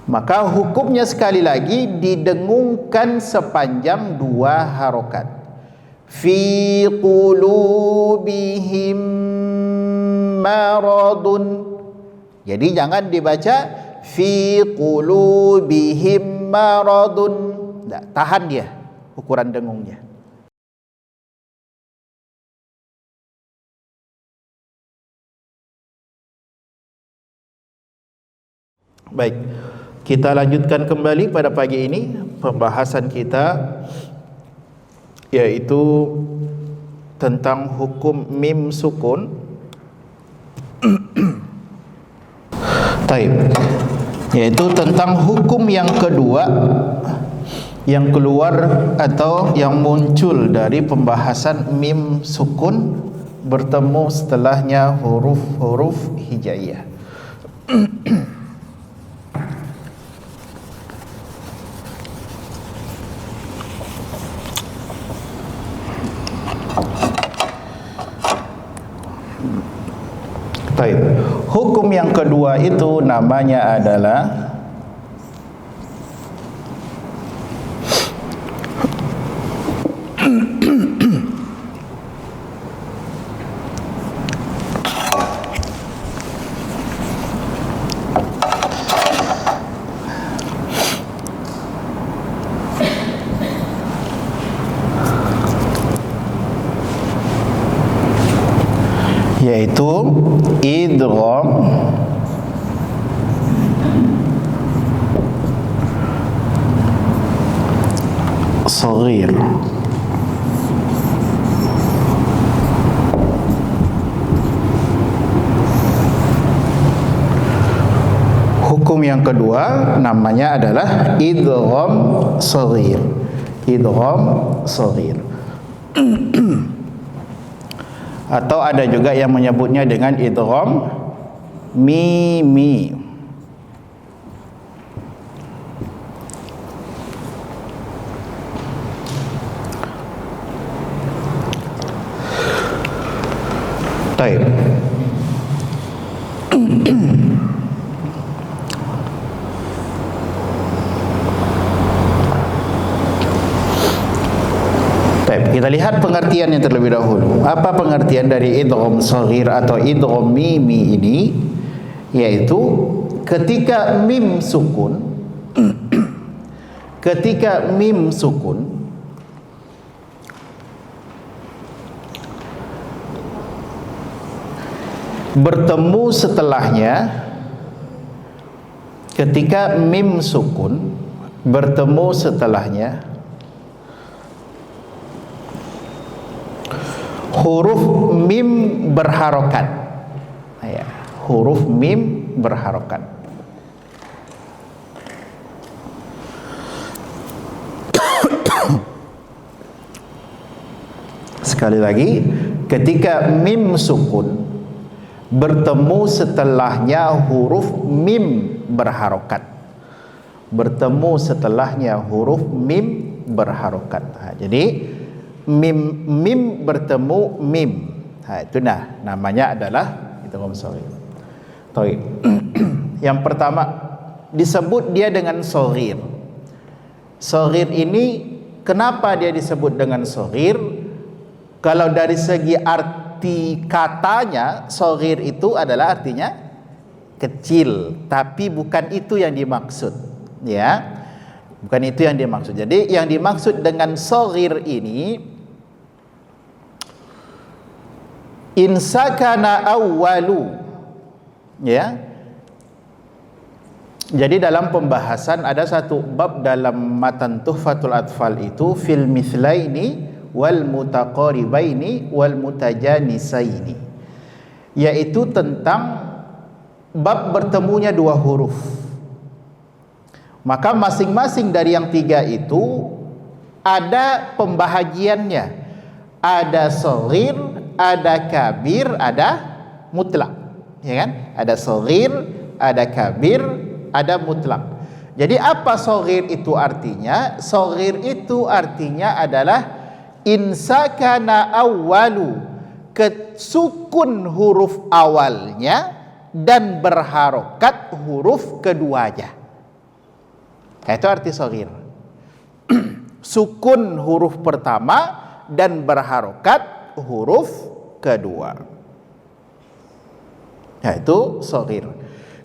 Maka hukumnya sekali lagi didengungkan sepanjang 2 harokat. Fi qulubihim maradun. Jadi jangan dibaca fi qulubihim maradun. Nah, tahan dia ukuran dengungnya. Baik, kita lanjutkan kembali pada pagi ini pembahasan kita, yaitu tentang hukum mim sukun. Taib, yaitu tentang hukum yang kedua yang keluar atau yang muncul dari pembahasan mim sukun bertemu setelahnya huruf-huruf hijaiyah. Baik. Hukum yang kedua itu namanya adalah yaitu idgham shaghir. Hukum yang kedua namanya adalah idgham shaghir. Idgham shaghir. Atau ada juga yang menyebutnya dengan idgham mimi. Baik. Kita lihat pengertiannya terlebih dahulu. Apa pengertian dari idgham shaghir atau idgham mimi ini? Yaitu ketika mim sukun ketika mim sukun bertemu setelahnya, ketika mim sukun bertemu setelahnya huruf mim berharokat, ya, huruf mim berharokat. Sekali lagi, ketika mim sukun bertemu setelahnya huruf mim berharokat, bertemu setelahnya huruf mim berharokat. Jadi mim bertemu mim. Itu namanya adalah idgham shaghir. Yang pertama disebut dia dengan shaghir. Shaghir ini kenapa dia disebut dengan shaghir? Kalau dari segi arti katanya, shaghir itu adalah artinya kecil, tapi bukan itu yang dimaksud, ya. Bukan itu yang dimaksud. Jadi yang dimaksud dengan shaghir ini, insakana awwalu, ya. Jadi dalam pembahasan ada satu bab dalam matan Tuhfatul Atfal itu fil mithlaini wal mutaqaribaini wal mutajanisaini, yaitu tentang bab bertemunya 2 huruf. Maka masing-masing dari yang 3 itu ada pembahagiannya. Ada shaghir, ada kabir, ada mutlak, ya kan? Ada shaghir, ada kabir, ada mutlak. Jadi apa shaghir itu artinya? Shaghir itu artinya adalah insakana awwalu, kesukun huruf awalnya dan berharokat huruf keduanya. Itu arti saghir. Sukun huruf pertama dan berharokat huruf kedua. Itu saghir.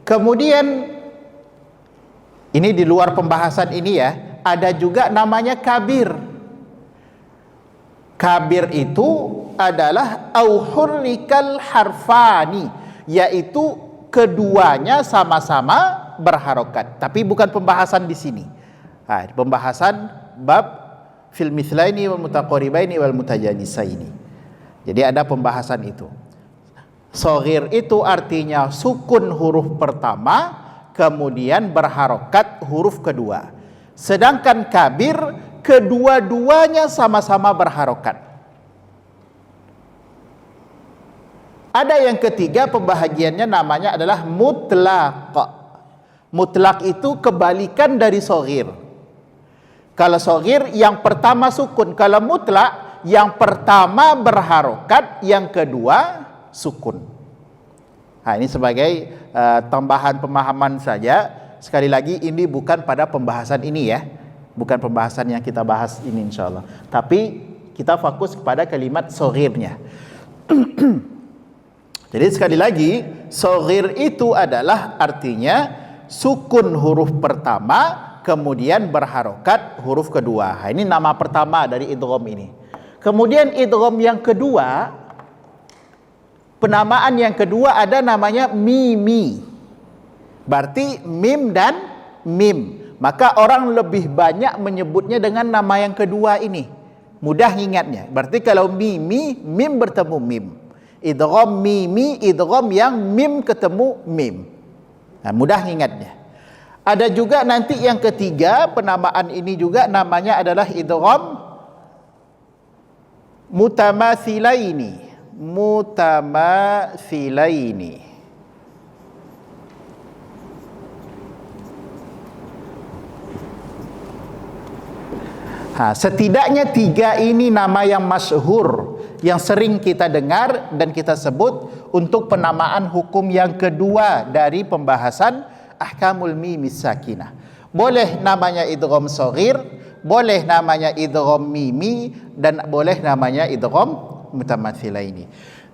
Kemudian ini di luar pembahasan ini ya, ada juga namanya kabir. Kabir itu adalah auhurrikal harfani, yaitu keduanya sama-sama berharokat. Tapi bukan pembahasan di sini. Pembahasan bab fil mithlaini wal mutaqaribaini wal mutajanisaini. Jadi ada pembahasan itu. Shaghir itu artinya sukun huruf pertama kemudian berharokat huruf kedua. Sedangkan kabir kedua-duanya sama-sama berharokat. Ada yang ketiga pembahagiannya namanya adalah mutlaq. Mutlaq itu kebalikan dari shaghir. Kalau shaghir yang pertama sukun, kalau mutlaq yang pertama berharokat, yang kedua sukun. Ini sebagai tambahan pemahaman saja. Sekali lagi ini bukan pada pembahasan ini ya, bukan pembahasan yang kita bahas ini insyaallah. Tapi kita fokus kepada kalimat shaghirnya. Jadi sekali lagi, shaghir itu adalah artinya sukun huruf pertama kemudian berharokat huruf kedua. Ini nama pertama dari idgham ini. Kemudian idgham yang kedua, penamaan yang kedua ada namanya mimi. Berarti mim dan mim. Maka orang lebih banyak menyebutnya dengan nama yang kedua ini. Mudah ingatnya. Berarti kalau mimi, mim bertemu mim. Idgham mimi, idgham yang mim ketemu mim. Mudah ingatnya. Ada juga nanti yang ketiga, penamaan ini juga namanya adalah idgham mutamathilaini. Mutamathilaini. Setidaknya tiga ini nama yang masyhur, yang sering kita dengar dan kita sebut untuk penamaan hukum yang kedua dari pembahasan ahkamul mimis sakinah. Boleh namanya idgham shaghir, boleh namanya idgham mimi, dan boleh namanya idgham mutamathilaini.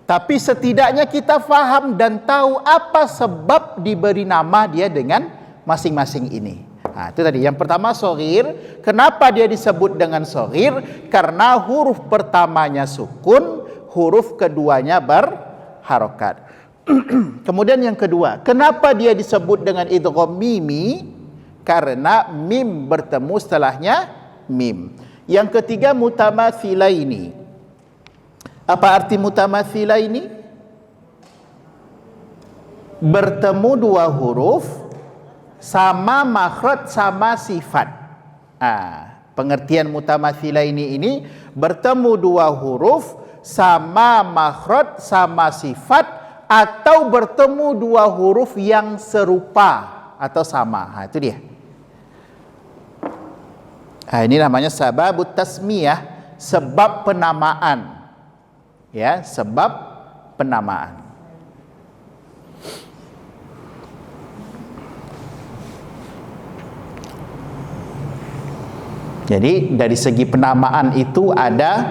Tapi setidaknya kita faham dan tahu apa sebab diberi nama dia dengan masing-masing ini. Itu tadi. Yang pertama shaghir. Kenapa dia disebut dengan shaghir? Karena huruf pertamanya sukun, huruf keduanya berharokat. Kemudian yang kedua, kenapa dia disebut dengan idgham mimi? Karena mim bertemu setelahnya mim. Yang ketiga mutamathilaini. Apa arti mutamathilaini? Bertemu dua huruf, sama makhraj sama sifat. Pengertian mutamathilaini ini bertemu dua huruf, sama makhraj sama sifat, atau bertemu dua huruf yang serupa atau sama. Itu dia. Ini namanya sababut tasmiyah, sebab penamaan. Ya, sebab penamaan. Jadi dari segi penamaan itu ada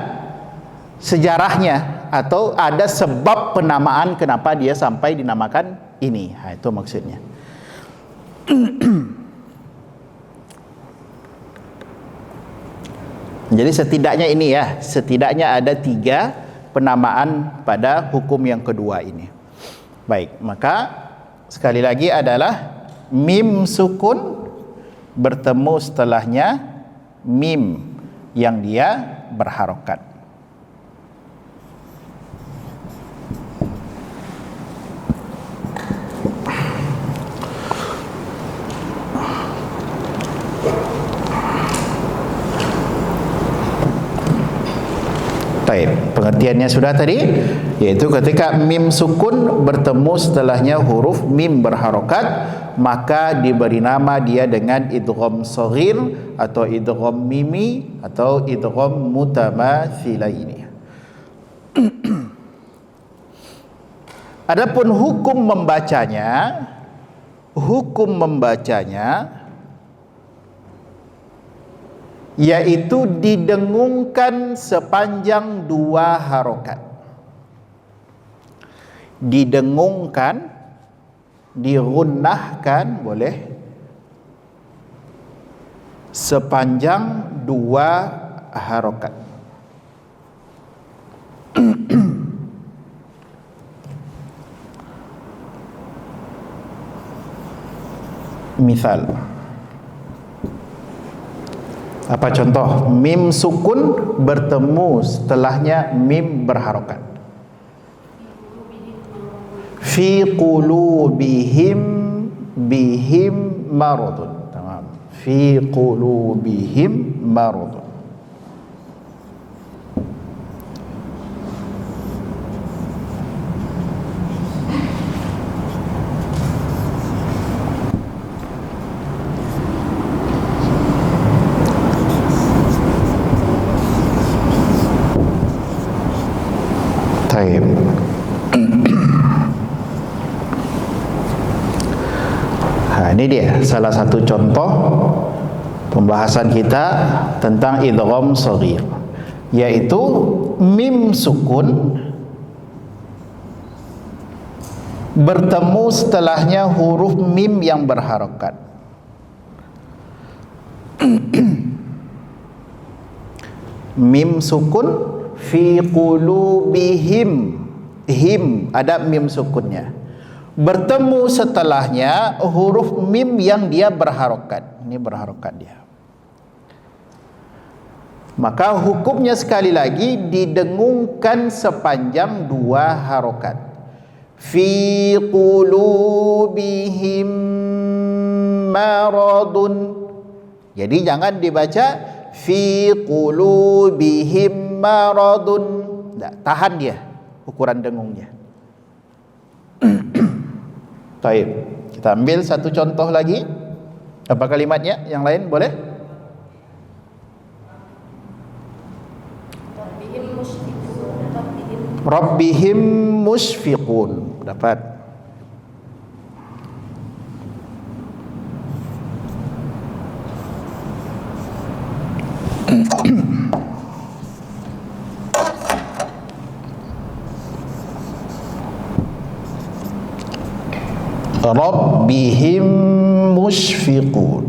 sejarahnya atau ada sebab penamaan kenapa dia sampai dinamakan ini. Itu maksudnya. Jadi setidaknya ini ya, setidaknya ada tiga penamaan pada hukum yang kedua ini. Baik, maka sekali lagi adalah mim sukun bertemu setelahnya mim yang dia berharokat. Baik, pengertiannya sudah tadi, yaitu ketika mim sukun bertemu setelahnya huruf mim berharokat, maka diberi nama dia dengan idgham shaghir atau idgham mimi atau idgham mutamathilaini. Adapun hukum membacanya yaitu didengungkan sepanjang 2 harokat. Didengungkan, dirunnahkan boleh sepanjang 2 harokat. Misal, apa contoh? Mim sukun bertemu setelahnya mim berharokat. Fi qulubihim bihim maradun. Tamam. Fi qulubihim maradun. Taib. Ini dia salah satu contoh pembahasan kita tentang idgham shaghir, yaitu mim sukun bertemu setelahnya huruf mim yang berharokat. Mim sukun fi qulubihim, him ada mim sukunnya, bertemu setelahnya huruf mim yang dia berharokat. Ini berharokat dia. Maka hukumnya sekali lagi didengungkan sepanjang 2 harokat. Fi qulubihim maradun. Jadi jangan dibaca fi qulubihim maradun. Tahan dia ukuran dengungnya. Baik, kita ambil satu contoh lagi. Apa kalimatnya? Yang lain boleh? Rabbihim musyfiqun. Dapat. Rabbihim musyfiqun.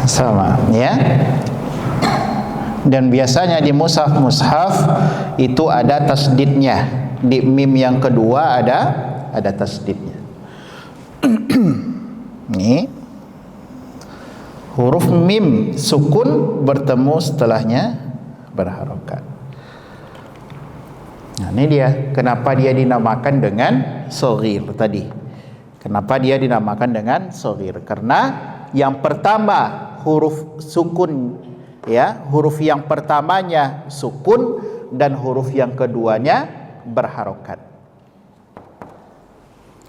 Sama ya. Dan biasanya di mushaf itu ada tasdidnya. Di mim yang kedua ada tasdidnya. Ini huruf mim sukun bertemu setelahnya berharokat. Nah, ini dia kenapa dia dinamakan dengan shaghir tadi. Kenapa dia dinamakan dengan shaghir? Karena yang pertama huruf sukun, ya, huruf yang pertamanya sukun dan huruf yang keduanya berharokat.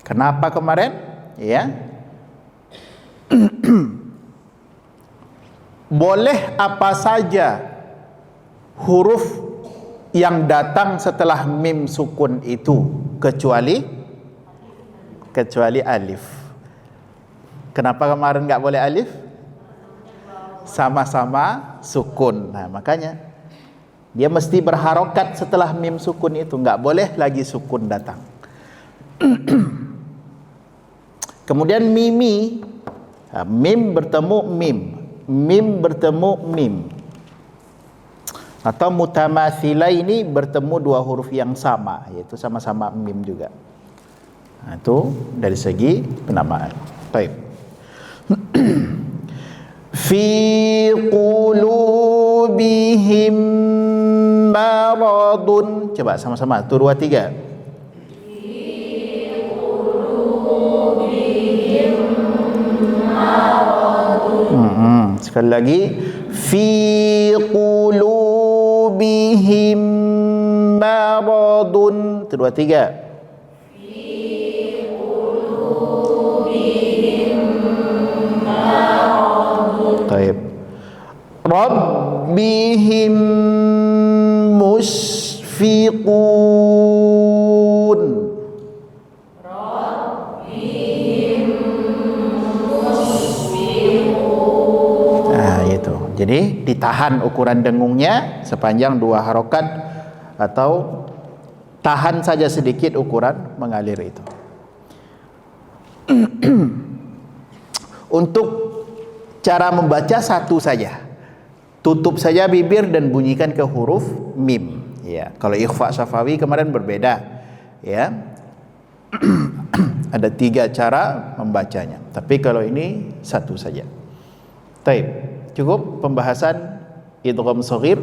Kenapa kemarin? Ya, boleh apa saja huruf yang datang setelah mim sukun itu kecuali alif. Kenapa kemarin nggak boleh alif? Sama-sama sukun. Nah, makanya dia mesti berharokat setelah mim sukun itu, nggak boleh lagi sukun datang. Kemudian mimi, mim bertemu mim, mim bertemu mim, atau mutamatsila ini bertemu 2 huruf yang sama, yaitu sama-sama mim juga. Nah, itu dari segi penamaan. Baik. Fi qulubihim maradun. Coba sama-sama, 1, 2, 3. Sekali lagi, fi qulubihim maradun. 1, 2, 3. Fi qulubihim maradun. Baik. Rabb rabbihim musfiqun. Nah, itu. Jadi ditahan ukuran dengungnya sepanjang 2 harokat, atau tahan saja sedikit ukuran mengalir itu. Untuk cara membaca satu saja, tutup saja bibir dan bunyikan ke huruf mim. Ya, kalau ikhfa syafawi kemarin berbeda. Ya, ada 3 cara membacanya. Tapi kalau ini satu saja. Baik, cukup pembahasan idgham shaghir.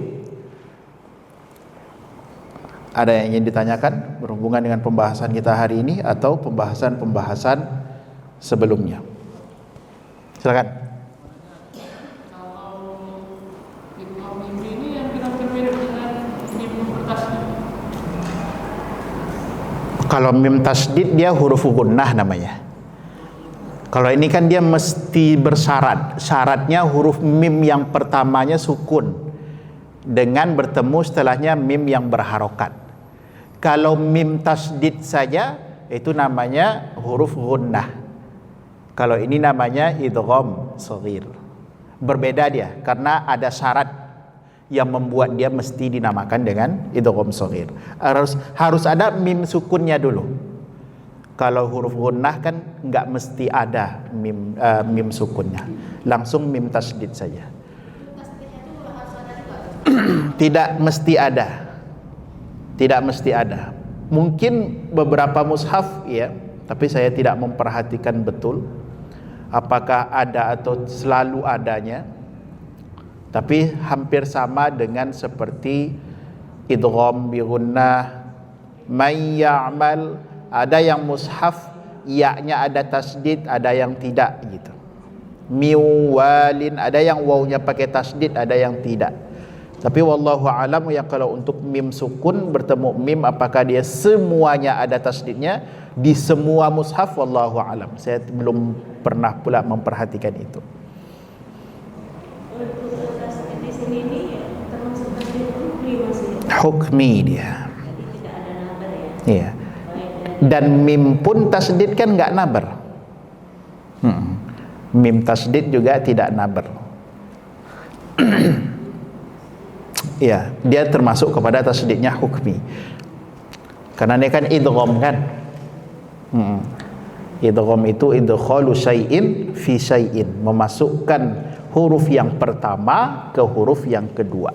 Ada yang ingin ditanyakan berhubungan dengan pembahasan kita hari ini atau pembahasan-pembahasan sebelumnya? Silakan. Kalau idgham mim ini yang kira-kira mirip dengan mim tasdid. Kalau mim tasdid dia huruf gunnah namanya. Kalau ini kan dia mesti bersyarat. Syaratnya huruf mim yang pertamanya sukun dengan bertemu setelahnya mim yang berharokat. Kalau mim tasdid saja itu namanya huruf gunnah. Kalau ini namanya idgham shaghir. Berbeda dia karena ada syarat yang membuat dia mesti dinamakan dengan idgham shaghir. Harus ada mim sukunnya dulu. Kalau huruf gunnah kan enggak mesti ada mim sukunnya. Langsung mim tasdid saja. Tidak mesti ada. Tidak mesti ada. Mungkin beberapa mushaf ya, tapi saya tidak memperhatikan betul apakah ada atau selalu adanya. Tapi hampir sama dengan seperti idgham bi gunnah, may ya'mal. Ada yang mushaf ya-nya ada tasdid, ada yang tidak gitu. Miwalin, ada yang wawnya pakai tasdid, ada yang tidak. Tapi wallahu alam, ya kalau untuk mim sukun bertemu mim apakah dia semuanya ada tasdidnya di semua mushaf, wallahu alam. Saya belum pernah pula memperhatikan itu. Untuk tasdid di sini ini termasuk tasdid hukmi maksudnya. Hukmi dia. Jadi tidak ada nabar ya. Iya. Dan mim pun tasdid kan nggak nabar. Mim tasdid juga tidak nabar. Ya, dia termasuk kepada tasdidnya hukmi. Karena ini kan idgham kan. Idgham itu idkhalu syai'in fi syai'in, memasukkan huruf yang pertama ke huruf yang kedua.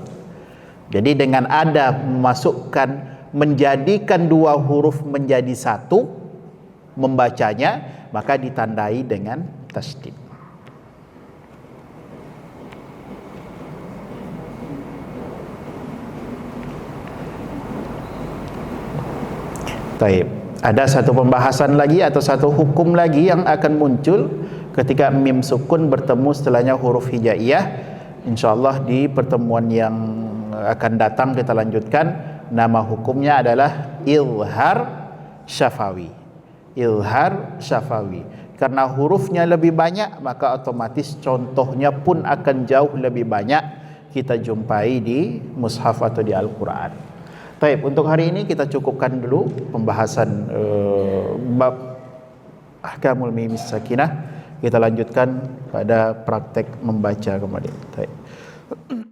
Jadi dengan ada memasukkan, menjadikan 2 huruf menjadi satu, membacanya, maka ditandai dengan tasdid. Baik, ada satu pembahasan lagi atau satu hukum lagi yang akan muncul ketika mim sukun bertemu setelahnya huruf hijaiyah. InsyaAllah di pertemuan yang akan datang kita lanjutkan. Nama hukumnya adalah izhar syafawi. Izhar syafawi. Karena hurufnya lebih banyak, maka otomatis contohnya pun akan jauh lebih banyak kita jumpai di mushaf atau di Al-Quran. Baik, untuk hari ini kita cukupkan dulu pembahasan bab ahkamul mim sakinah. Kita lanjutkan pada praktek membaca kembali. Baik.